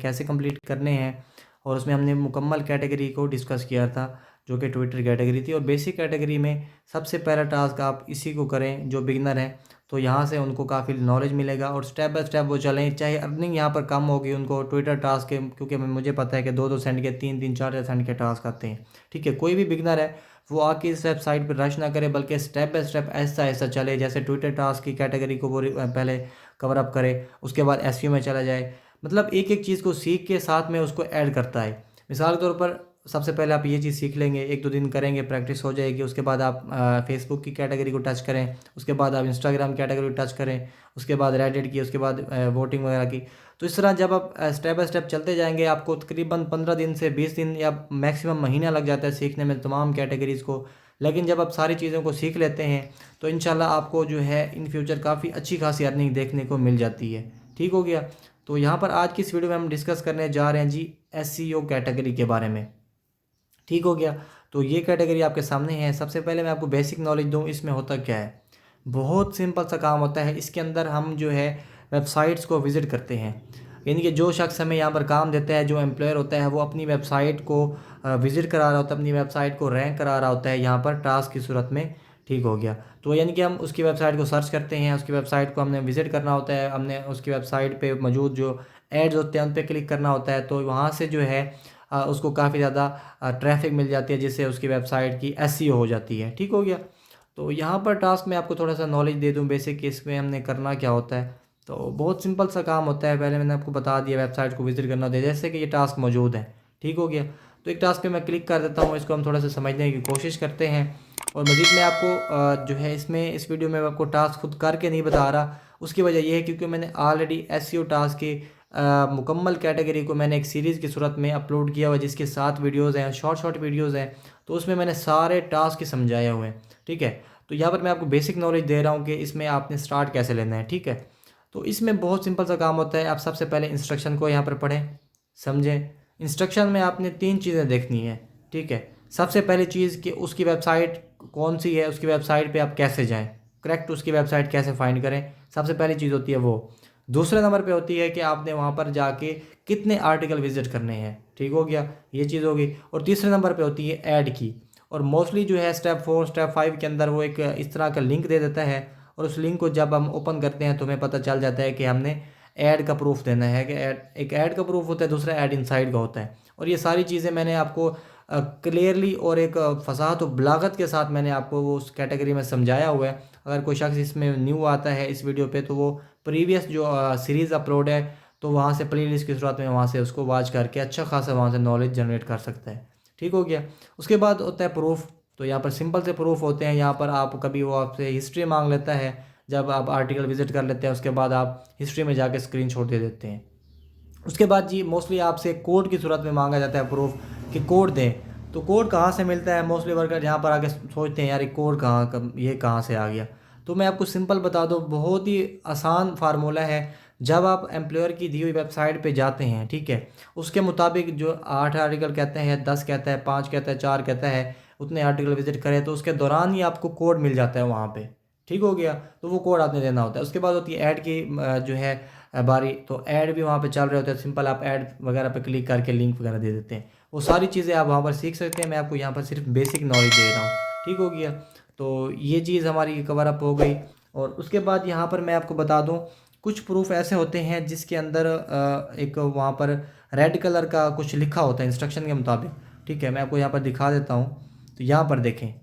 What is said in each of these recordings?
कैसे कंप्लीट करने हैं, और उसमें हमने मुकम्मल कैटेगरी को डिस्कस किया था जो कि ट्विटर कैटेगरी थी। और बेसिक कैटेगरी में सबसे पहला टास्क आप इसी को करें जो बिगनर हैं, तो यहाँ से उनको काफ़ी नॉलेज मिलेगा और स्टेप बाय स्टेप वो चलें। चाहे अर्निंग यहाँ पर कम होगी उनको ट्विटर टास्क के, क्योंकि मुझे पता है कि 2-2 सेंट के, 3-3, 4-4 सेंट के टास्क आते हैं। ठीक है, कोई भी बिगनर है वो आके इस वेबसाइट पर रश ना करे, बल्कि स्टेप बाय स्टेप ऐसा ऐसा चले। जैसे ट्विटर टास्क की कैटेगरी को वो पहले कवर अप करे, उसके बाद एसईओ में चला जाए। मतलब एक एक चीज़ को सीख के साथ में उसको ऐड करता है। मिसाल के तौर पर सबसे पहले आप ये चीज़ सीख लेंगे, 1-2 दिन करेंगे, प्रैक्टिस हो जाएगी। उसके बाद आप फेसबुक की कैटेगरी को टच करें, उसके बाद आप इंस्टाग्राम कैटेगरी को टच करें, उसके बाद रेडिट की, उसके बाद वोटिंग वगैरह की। तो इस तरह जब आप स्टेप बाय स्टेप चलते जाएंगे, आपको तकरीबन 15 दिन से 20 दिन या मैक्सिमम महीना लग जाता है सीखने में तमाम कैटेगरीज़ को। लेकिन जब आप सारी चीज़ों को सीख लेते हैं तो इंशाल्लाह आपको जो है इन फ्यूचर काफ़ी अच्छी खासी अर्निंग देखने को मिल जाती है। ठीक हो गया। तो यहाँ पर आज की इस वीडियो में हम डिस्कस करने जा रहे हैं जी एसईओ कैटेगरी के बारे में। ठीक हो गया। तो ये कैटेगरी आपके सामने है। सबसे पहले मैं आपको बेसिक नॉलेज दूँ इसमें होता क्या है। बहुत सिंपल सा काम होता है। इसके अंदर हम जो है वेबसाइट्स को विज़िट करते हैं, यानी कि जो शख्स हमें यहाँ पर काम देता है, जो एम्प्लॉयर होता है, वो अपनी वेबसाइट को विज़िट करा रहा होता है, अपनी वेबसाइट को रैंक करा रहा होता है यहाँ पर टास्क की सूरत में। ठीक हो गया। तो यानी कि हम उसकी वेबसाइट को सर्च करते हैं, उसकी वेबसाइट को हमने विज़िट करना होता है, हमने उसकी वेबसाइट पे मौजूद जो एड्स होते हैं उन पे क्लिक करना होता है। तो वहाँ से जो है उसको काफ़ी ज़्यादा ट्रैफिक मिल जाती है, जिससे उसकी वेबसाइट की एसईओ हो जाती है। ठीक हो गया। तो यहाँ पर टास्क में आपको थोड़ा सा नॉलेज दे दूँ बेसिक कि इसमें हमने करना क्या होता है। तो बहुत सिंपल सा काम होता है। पहले मैंने आपको बता दिया वेबसाइट को विज़िट करना होता है, जैसे कि ये टास्क मौजूद है। ठीक हो गया। तो एक टास्क पे मैं क्लिक कर देता हूँ, इसको हम थोड़ा सा समझने की कोशिश करते हैं। और मज़ीद मैं आपको जो है इसमें इस वीडियो में आपको टास्क खुद करके नहीं बता रहा। उसकी वजह यह है क्योंकि मैंने ऑलरेडी एसईओ टास्क की मुकम्मल कैटेगरी को मैंने एक सीरीज़ की सूरत में अपलोड किया हुआ है, जिसके 7 वीडियोज़ हैं, शॉर्ट वीडियोज़ हैं। तो उसमें मैंने सारे टास्क समझाए हुए हैं। ठीक है। तो यहाँ पर मैं आपको बेसिक नॉलेज दे रहा हूँ कि इसमें आपने स्टार्ट कैसे लेना है। ठीक है। तो इसमें बहुत सिंपल सा काम होता है। आप सबसे पहले इंस्ट्रक्शन को यहाँ पर पढ़ें, समझें। इंस्ट्रक्शन में आपने 3 चीज़ें देखनी है। ठीक है। सबसे पहली चीज़ कि उसकी वेबसाइट कौन सी है, उसकी वेबसाइट पे आप कैसे जाएं, करेक्ट उसकी वेबसाइट कैसे फाइंड करें, सबसे पहली चीज़ होती है वो। दूसरे नंबर पे होती है कि आपने वहाँ पर जाके कितने आर्टिकल विजिट करने हैं। ठीक हो गया, ये चीज़ होगी। और तीसरे नंबर पे होती है ऐड की। और मोस्टली जो है स्टेप 4 स्टेप 5 के अंदर वो एक इस तरह का लिंक दे देता है, और उस लिंक को जब हम ओपन करते हैं तो हमें पता चल जाता है कि हमने ऐड का प्रूफ देना है। कि एक ऐड का प्रूफ होता है, दूसरा ऐड इनसाइड का होता है। और ये सारी चीज़ें मैंने आपको क्लियरली और एक फसाहत और बलागत के साथ मैंने आपको वो उस कैटेगरी में समझाया हुआ है। अगर कोई शख्स इसमें न्यू आता है इस वीडियो पे, तो वो प्रीवियस जो सीरीज़ अपलोड है तो वहाँ से प्लेलिस्ट की सूरत में वहाँ से उसको वॉच करके अच्छा खासा वहाँ से नॉलेज जनरेट कर सकता है। ठीक हो गया। उसके बाद होता है प्रूफ। तो यहाँ पर सिंपल से प्रूफ होते हैं। यहाँ पर आप कभी वो आपसे हिस्ट्री मांग लेता है, जब आप आर्टिकल विजिट कर लेते हैं उसके बाद आप हिस्ट्री में जाके स्क्रीनशॉट दे देते हैं। उसके बाद जी मोस्टली आपसे कोड की सूरत में मांगा जाता है प्रूफ, कि कोड दें। तो कोड कहाँ से मिलता है, मोस्टली वर्कर यहाँ पर आके सोचते हैं यार ये कोड ये कहाँ से आ गया। तो मैं आपको सिंपल बता दूँ, बहुत ही आसान फार्मूला है। जब आप एम्प्लॉयर की दी हुई वेबसाइट पे जाते हैं, ठीक है, उसके मुताबिक जो 8 आर्टिकल कहते हैं, 10 कहता है, 5 कहता है, 4 कहता है, उतने आर्टिकल विजिट करें तो उसके दौरान ही आपको कोड मिल जाता है वहाँ पे। ठीक हो गया। तो वो कोड आपने देना होता है। उसके बाद होती है ऐड की जो है बारी। तो ऐड भी वहाँ पे चल रहे होते हैं, सिंपल आप ऐड वगैरह पे क्लिक करके लिंक वगैरह दे देते हैं। वो सारी चीज़ें आप वहाँ पर सीख सकते हैं। मैं आपको यहाँ पर सिर्फ बेसिक नॉलेज दे रहा हूँ। ठीक हो गया। तो ये चीज़ हमारी कवर अप हो गई। और उसके बाद यहाँ पर मैं आपको बता दूँ, कुछ प्रूफ ऐसे होते हैं जिसके अंदर एक वहाँ पर रेड कलर का कुछ लिखा होता है इंस्ट्रक्शन के मुताबिक। ठीक है, मैं आपको यहाँ पर दिखा देता हूँ। तो यहाँ पर देखें,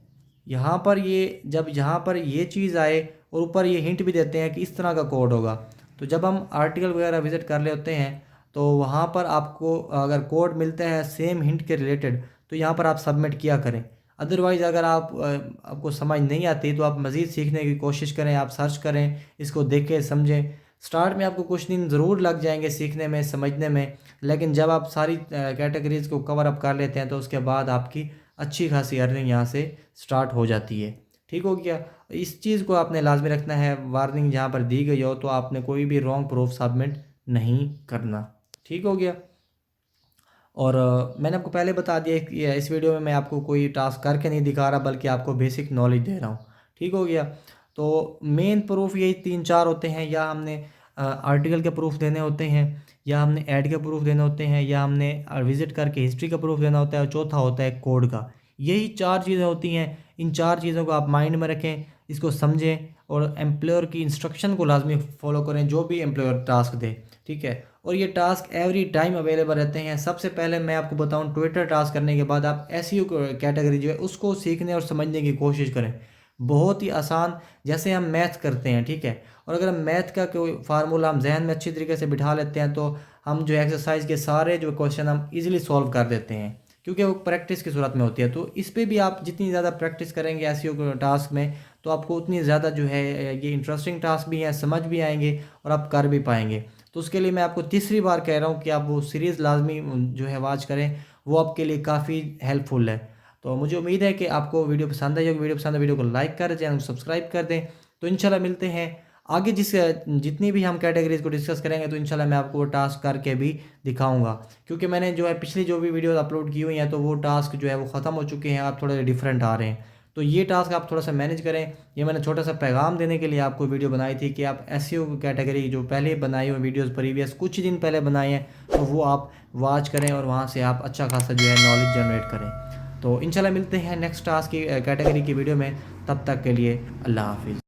यहाँ पर ये जब यहाँ पर ये चीज़ आए और ऊपर ये हिंट भी देते हैं कि इस तरह का कोड होगा। तो जब हम आर्टिकल वगैरह विज़िट कर ले होते हैं तो वहाँ पर आपको अगर कोड मिलता है सेम हिंट के रिलेटेड, तो यहाँ पर आप सबमिट किया करें। अदरवाइज़ अगर आपको समझ नहीं आती तो आप मज़ीद सीखने की कोशिश करें, आप सर्च करें, इसको देखें, समझें। स्टार्ट में आपको कुछ दिन ज़रूर लग जाएंगे सीखने में, समझने में, लेकिन जब आप सारी कैटेगरीज़ को कवर अप कर लेते हैं तो उसके बाद आपकी अच्छी खासी अर्निंग यहाँ से स्टार्ट हो जाती है। ठीक हो गया। इस चीज़ को आपने लाजमी रखना है, वार्निंग जहाँ पर दी गई हो तो आपने कोई भी रॉन्ग प्रूफ सबमिट नहीं करना। ठीक हो गया। और मैंने आपको पहले बता दिया कि इस वीडियो में मैं आपको कोई टास्क करके नहीं दिखा रहा, बल्कि आपको बेसिक नॉलेज दे रहा हूँ। ठीक हो गया। तो मेन प्रूफ यही 3-4 होते हैं। या हमने आर्टिकल के प्रूफ देने होते हैं, या हमने ऐड के प्रूफ देने होते हैं, या हमने विज़िट करके हिस्ट्री का प्रूफ देना होता है, और चौथा होता है कोड का। यही 4 चीज़ें होती हैं। इन 4 चीज़ों को आप माइंड में रखें, इसको समझें और एम्प्लॉयर की इंस्ट्रक्शन को लाजमी फॉलो करें, जो भी एम्प्लॉयर टास्क दे, ठीक है। और ये टास्क एवरी टाइम अवेलेबल रहते हैं। सबसे पहले मैं आपको बताऊं, ट्विटर टास्क करने के बाद आप एसईओ कैटेगरी जो है उसको सीखने और समझने की कोशिश करें। बहुत ही आसान, जैसे हम मैथ करते हैं, ठीक है। और अगर हम मैथ का कोई फार्मूला हम जहन में अच्छी तरीके से बिठा लेते हैं, तो हम जो एक्सरसाइज के सारे जो क्वेश्चन हम इजीली सॉल्व कर देते हैं, क्योंकि वो प्रैक्टिस की सूरत में होती है। तो इस पे भी आप जितनी ज़्यादा प्रैक्टिस करेंगे एसईओ टास्क में, तो आपको उतनी ज़्यादा जो है ये इंटरेस्टिंग टास्क भी हैं, समझ भी आएंगे और आप कर भी पाएंगे। तो उसके लिए मैं आपको तीसरी बार कह रहा हूँ कि आप वो सीरीज़ लाजमी जो है वॉच करें, वो आपके लिए काफ़ी हेल्पफुल है। तो मुझे उम्मीद है कि आपको वीडियो पसंद आई होगी। वीडियो पसंद है, वीडियो को लाइक कर, चैनल को सब्सक्राइब कर दें। तो इंशाल्लाह मिलते हैं आगे, जितनी भी हम कैटेगरीज को डिस्कस करेंगे, तो इंशाल्लाह मैं आपको वो टास्क करके भी दिखाऊंगा। क्योंकि मैंने जो है पिछली जो भी वीडियो अपलोड की हुई हैं, तो वो टास्क जो है वो ख़त्म हो चुके हैं, आप थोड़े डिफरेंट आ रहे हैं। तो ये टास्क आप थोड़ा सा मैनेज करें। ये मैंने छोटा सा पैगाम देने के लिए आपको वीडियो बनाई थी कि आप एसईओ कैटेगरी जो पहले बनाई हुई वीडियोस प्रीवियस कुछ ही दिन पहले बनाए हैं, तो वो आप वॉच करें और वहाँ से आप अच्छा खासा जो है नॉलेज जनरेट करें। तो इंशाल्लाह मिलते हैं नेक्स्ट टास्क की कैटेगरी की वीडियो में। तब तक के लिए अल्लाह हाफिज़।